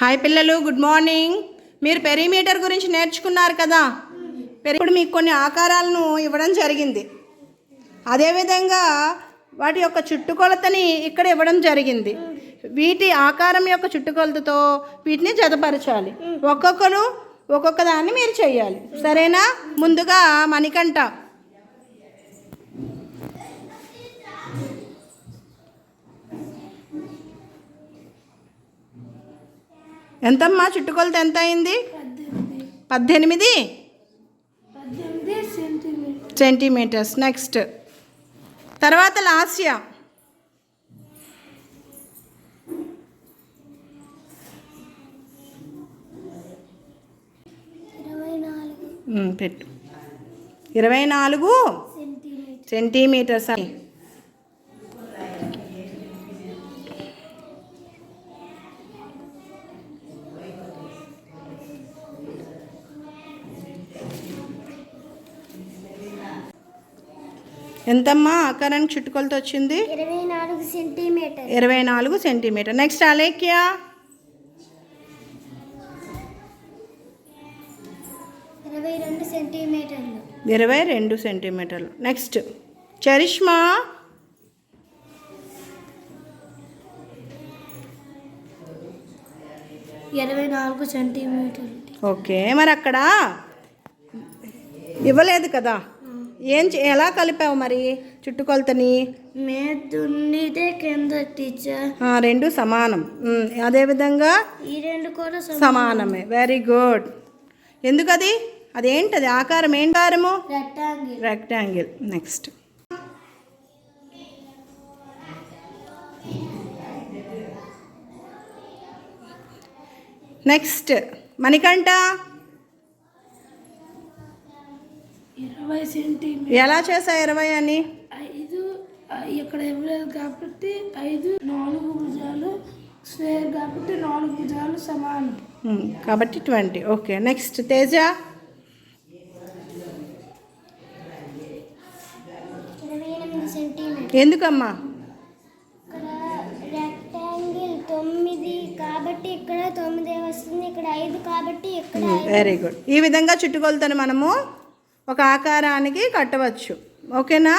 Hi పిల్లలు, good morning. మీరు perimeter గురించి నేర్చుకున్నారు కదా. ఇప్పుడు మీకు కొన్ని ఆకారాలను ఇవ్వడం జరిగింది. అదేవిధంగా వాటి యొక్క చుట్టుకొలతని ఇక్కడ ఇవ్వడం జరిగింది. వీటి ఆకారం యొక్క చుట్టుకొలతతో వీటిని జతపరచాలి. ఒక్కొక్కరు ఒక్కొక్క దాన్ని మీరు చేయాలి, సరేనా? ముందుగా మణికంఠ. ఎంతమ్మా చుట్టుకొలత ఎంత అయింది? 18 సెంటీమీటర్స్. నెక్స్ట్ తర్వాత లాస్య. పెట్టు. 24 సెంటీమీటర్స్. ఎంతమ్మా ఆకారానికి చుట్టుకొలత వచ్చింది? 24 సెంటీమీటర్. నెక్స్ట్ అలేఖ్య. 22 సెంటీమీటర్లు. Next charisma. 24 సెంటీమీటర్లు. ఓకే, మరి అక్కడ ఇవ్వలేదు కదా, ఎలా కలిపావు మరి చుట్టుకొలతని? మేదుండితే కింద టీచర్ రెండు సమానం. అదేవిధంగా ఈ రెండు కూడా సమానమే. Very good. ఎందుకది? అదేంటది ఆకారం? ఏం ఆకారము? రెక్టాంగిల్. నెక్స్ట్ మణికంఠ. 20 సెంటీమీటర్. ఎలా చేసా 20 అని? 5 ఇక్కడ ఇవ్వలేదు కాబట్టి 5 4 భుజాలు స్క్వేర్ కాబట్టి 4 భుజాలు సమానం కాబట్టి 20. Okay, next Teja. 28 సెంటీమీటర్. ఎందుకమ్మా? రెక్టాంగిల్ 9 కాబట్టి ఇక్కడ 9 వస్తుంది, ఇక్కడ 5 కాబట్టి ఇక్కడ. Very good. ఈ విధంగా చుట్టుకొలతను మనము ఒక ఆకారానికి కట్టవచ్చు. ఓకేనా?